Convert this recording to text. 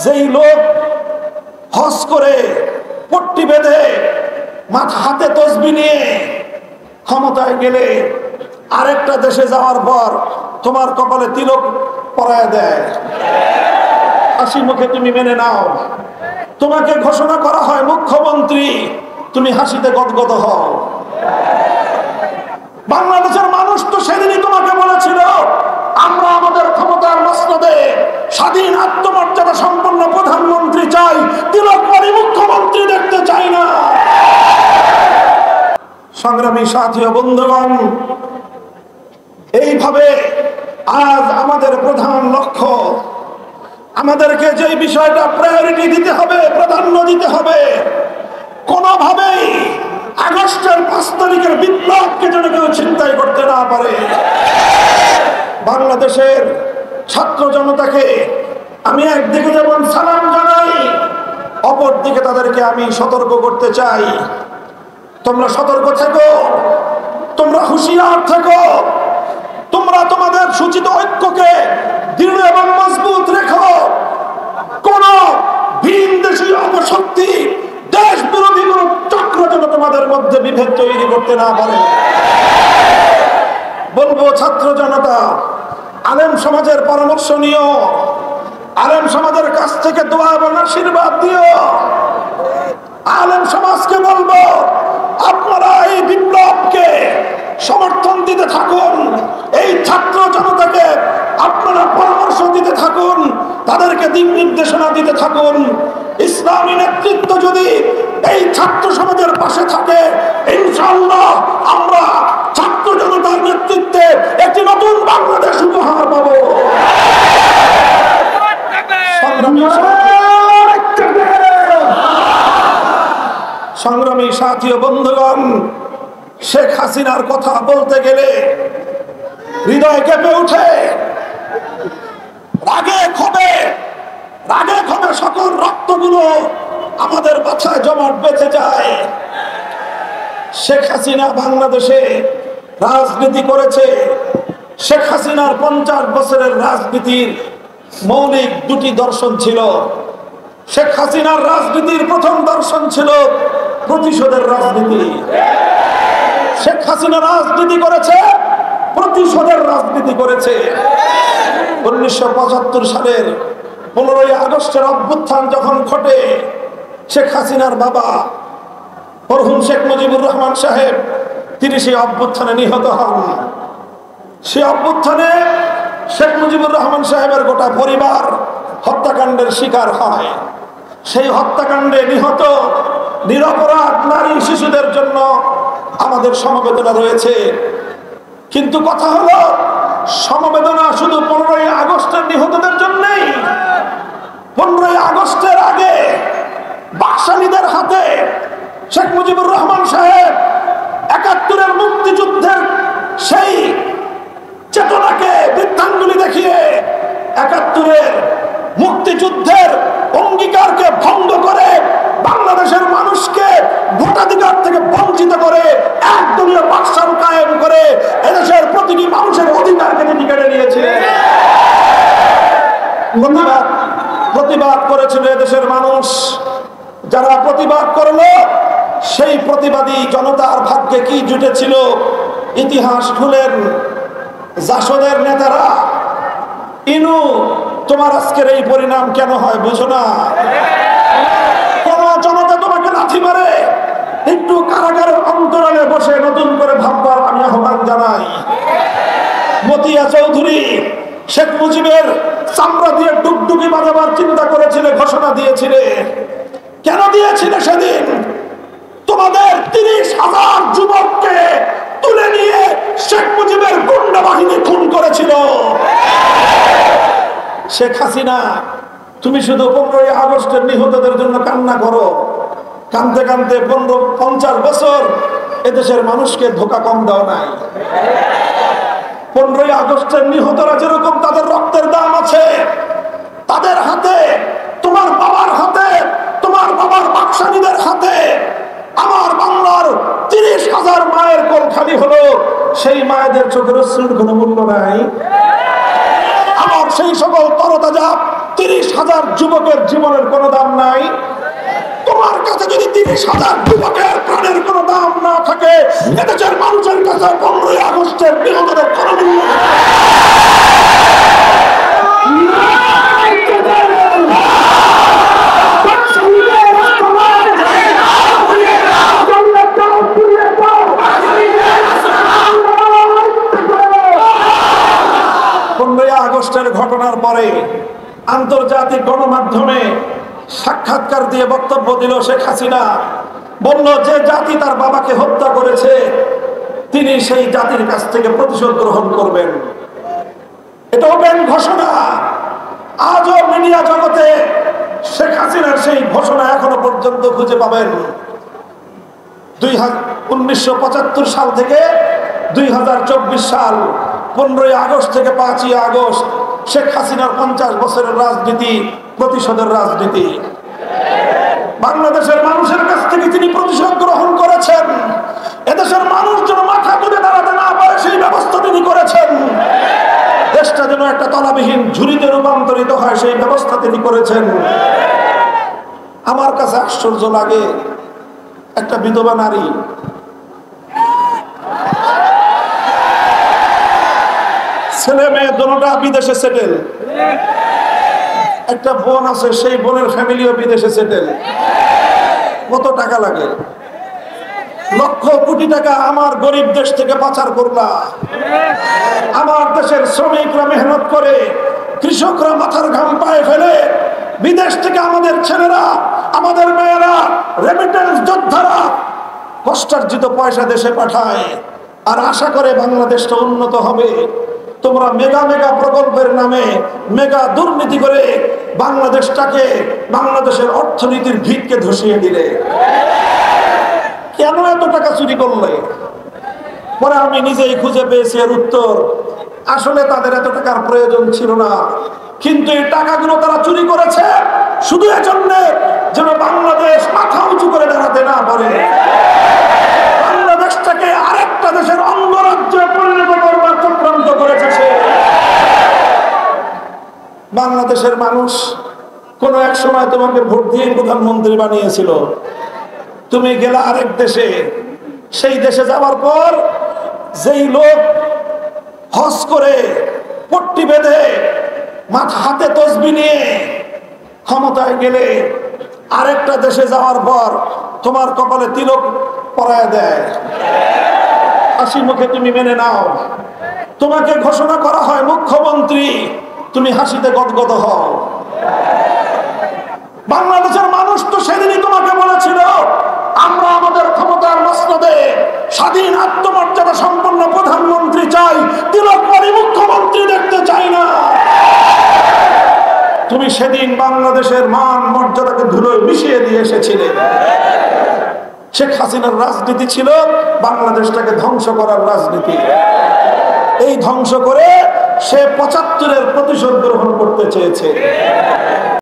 যেই লোক হজ করে পট্টি বেঁধে মাথা হাতে তসবি নিয়ে ক্ষমতায় গেলে আরেকটা দেশে যাওয়ার পর তোমার কপালে তিলক পরায় দেয়, হাসি মুখে তুমি মেনে নাও। তোমাকে ঘোষণা করা হয় মুখ্যমন্ত্রী, তুমি হাসিতে গদগদ হও। বাংলাদেশের মানুষ তো সেদিনই তোমাকে বলেছিল আমরা আমাদের ক্ষমতার মসনদে স্বাধীন আত্মমর্যাদা সম্পন্ন প্রধানমন্ত্রী চাই, তিলকমারী মুখ্যমন্ত্রী দেখতে চাই না। সংগ্রামী সাথী ও বন্ধুগণ, এইভাবে আজ আমাদের প্রধান লক্ষ্য, আমাদেরকে যে বিষয়টা প্রায়োরিটি দিতে হবে, প্রাধান্য দিতে হবে, কোনোভাবেই আগস্টের 5 তারিখের বিপ্লবকে যেন কেউ ছিনতাই করতে না পারে। বাংলাদেশের ছাত্র জনতাকে আমি একদিকে যেমন সালাম জানাই, অপরদিকে তাদেরকে আমি সতর্ক করতে চাই, তোমরা সতর্ক থেকো, তোমরা হুঁশিয়ার থেকো, তোমরা তোমাদের সূচিত ঐক্যকে দৃঢ় এবং মজবুত রেখো। কোন ভিন দেশী অপশক্তি, দেশ বিরোধী কোন চক্র যেন তোমাদের মধ্যে বিভেদ তৈরি করতে না পারে। বলবো ছাত্র জনতা, আলেম সমাজের পরামর্শ নিও, আলেম সমাজের কাছ থেকে দোয়া এবং আশীর্বাদ দিও। আলেম সমাজকে বলবো আপনারা এই বিপ্লবকে সমর্থন দিতে থাকুন, এই ছাত্র জনতাকে আপনারা পরামর্শ দিতে থাকুন, তাদেরকে দিক নির্দেশনা দিতে থাকুন। ইসলামী নেতৃত্ব যদি এই ছাত্র সমাজের পাশে থাকে, ইনশাআল্লাহ আমরা ছাত্র জনতার নেতৃত্বে একটি নতুন বাংলাদেশ উপহার পাব। সংগ্রামী সাথী ও বন্ধুগণ, শেখ হাসিনার কথা বলতে গেলে হৃদয় কেঁপে উঠে, রাগে ক্ষোভে সকল রক্তগুলো আমাদের মাথায় জমাট বেঁধে যায়। শেখ হাসিনা বাংলাদেশে রাজনীতি করেছে। শেখ হাসিনার 50 বছরের রাজনীতির মৌলিক 2টি দর্শন ছিল। শেখ হাসিনার রাজনীতির প্রথম দর্শন ছিল প্রতিশোধের রাজনীতি। শেখ হাসিনা রাজনীতি করেছে, প্রতিশোধের রাজনীতি করেছে। 1975 সালের 15ই আগস্টের অভ্যুত্থান যখন ঘটে, শেখ হাসিনার বাবা মরহুম শেখ মুজিবুর রহমান সাহেব তিনি সেই অভ্যুত্থানে নিহত হন। সেই অভ্যুত্থানে শেখ মুজিবুর রহমান সাহেবের গোটা পরিবার হত্যাকাণ্ডের শিকার হয়। সেই হত্যাকাণ্ডে নিহত নিরপরাধ নারী শিশুদের জন্য আমাদের সমবেদনা রয়েছে। কিন্তু কথা হলো, সমবেদনা শুধু 15ই আগস্টের নিহতদের জন্যই। 15ই আগস্টের আগে বাকশালীদের হাতে শেখ মুজিবুর রহমান সাহেব 71-এর মুক্তিযুদ্ধের সেই চেতনাকে বৃদ্ধাঙ্গুলি দেখিয়ে 71-এর মুক্তিযুদ্ধের অঙ্গীকারকে ভঙ্গ করে বাংলাদেশের মানুষকে ভোটাধিকার থেকে বঞ্চিত করে একদলীয় বাকশাল কায়েম করে এদেশের প্রতিটি মানুষের অধিকারকে তিনি কেড়ে নিয়েছিলেন। প্রতিবাদ করেছিল এদেশের মানুষ। যারা প্রতিবাদ করলো, সেই প্রতিবাদী জনতার ভাগ্যে কি জুটেছিল ইতিহাস খুলেন। জাসদের নেতারা, ইনু তোমার আজকের এই পরিণাম কেন হয় বুঝো না? কোন জনতা তোমাকে লাথি মারে, একটু কারাগারের অন্তরালে বসে নতুন করে ভাববার আমি আহ্বান জানাই। মতিয়া চৌধুরী শেখ মুজিবের চামড়া দিয়ে ডুগডুগি বাজাবার চিন্তা করেছিলে, ঘোষণা দিয়েছিলে। কেন দিয়েছিলে সেদিন? তোমাদের 30,000 যুবককে তুলে নিয়ে শেখ মুজিবের গুন্ডা বাহিনী খুন করেছিল। শেখ হাসিনা, তুমি শুধু 15ই আগস্টের নিহতদের জন্য কান্না করো। কানতে কানতে 50 বছর এদেশের মানুষকে ধোঁকা কম দাও নাই। 15ই আগস্টের নিহতরা যেরকম তাদের রক্তের দাম আছে, তাদের হাতে, তোমার বাবার হাতে, তোমার বাবার বাকশালীদের হাতে আমার বাংলার 30,000 মায়ের কোল খালি হলো। সেই মায়েদের চোখের অশ্রুর কোনো মূল্য নাই। আমার সেই সকল তরতাজা 30,000 যুবকের জীবনের কোনো দাম নাই? তোমার কাছে যদি 30,000 যুবকের প্রাণের কোনো দাম না থাকে, এদেশের মানুষের কাছে 15ই আগস্টের বিনোদনের কোনো মূল্য নেই। আগস্টের ঘটনার পরে আন্তর্জাতিক গণমাধ্যমে সাক্ষাৎকার দিয়ে বক্তব্য দিল শেখ হাসিনা। বলল যে জাতি তার বাবাকে হত্যা করেছে তিনি সেই জাতির কাছ থেকে প্রতিশোধ গ্রহণ করবেন। এটা ওপেন ঘোষণা। আজও মিডিয়া জগতে শেখ হাসিনার সেই ঘোষণা এখনো পর্যন্ত খুঁজে পাবেন। 1975 সাল থেকে 2024 সাল 15ই আগস্ট থেকে 5ই আগস্ট শেখ হাসিনার 50 বছরের রাজনীতি প্রতিশোধের রাজনীতি। বাংলাদেশের মানুষের কাছ থেকে তিনি প্রতিশোধ গ্রহণ করেছেন। এদেশের মানুষ যেন মাথা তুলে দাঁড়াতে না পারে সেই ব্যবস্থা তিনি করেছেন। দেশটা যেন একটা তলাবিহীন ঝুড়িতে রূপান্তরিত হয় সেই ব্যবস্থা তিনি করেছেন। আমার কাছে আশ্চর্য লাগে, একটা বিধবা নারী ছেলে মেয়ে দুটোটা বিদেশে সেটেল, একটা বোন আছে সেই বোনের ফ্যামিলিও বিদেশে সেটেল। কত টাকা লাগে? লক্ষ কোটি টাকা আমার গরিব দেশ থেকে পাচার করলা। আমার দেশের শ্রমিকরা মেহনত করে, কৃষকরা মাথার ঘাম পায়ে ফেলে বিদেশ থেকে আমাদের ছেলেরা আমাদের মেয়েরা রেমিটেন্স যোদ্ধারা কষ্টার্জিত পয়সা দেশে পাঠায় আর আশা করে বাংলাদেশটা উন্নত হবে। তোমরা মেগা মেগা প্রকল্পের নামে মেগা দুর্নীতি করে বাংলাদেশটাকে, বাংলাদেশের অর্থনীতির ভিতকে ধসিয়ে দিলে। কেন এত টাকা চুরি করলে? পরে আমি নিজেই খুঁজে পেয়েছি এর উত্তর। আসলে তাদের এত টাকার প্রয়োজন ছিল না, কিন্তু এই টাকাগুলো তারা চুরি করেছে শুধু এজন্য যেন বাংলাদেশ মাথা উঁচু করে দাঁড়াতে না পারে, বাংলাদেশটাকে আরেকটা দেশের অঙ্গরাজ্যে পরিণত করবার চক্রান্ত করেছে সে। বাংলাদেশের মানুষ কোন এক সময় তোমাকে ভোট দিয়ে প্রধানমন্ত্রী বানিয়েছিল। তুমি গেলা আরেক দেশে, সেই দেশে যাওয়ার পর যেই লোক হজ করে পট্টি বেঁধে মাথা হাতে তসবি নিয়ে ক্ষমতায় গেলে, আরেকটা দেশে যাওয়ার পর তোমার কপালে তিলক পরায় দেয়, হাসি মুখে তুমি মেনে নাও। তোমাকে ঘোষণা করা হয় মুখ্যমন্ত্রী, তুমি হাসিতে গদগদ হও। বাংলাদেশের মানুষ তো সেদিনই তোমাকে বলেছিল আমরা আমাদের ক্ষমতার মসনদে স্বাধীন আত্মমর্যাদা সম্পন্ন প্রধানমন্ত্রী চাই, তিলকমারী মুখ্যমন্ত্রী দেখতে চাই না। তুমি সেদিন বাংলাদেশের মান মর্যাদাকে ধুলোয় মিশিয়ে দিয়ে এসেছিলে। শেখ হাসিনার রাজনীতি ছিল বাংলাদেশটাকে ধ্বংস করার রাজনীতি। এই ধ্বংস করে সে 75-এর প্রতিশোধ গ্রহণ করতে চেয়েছে।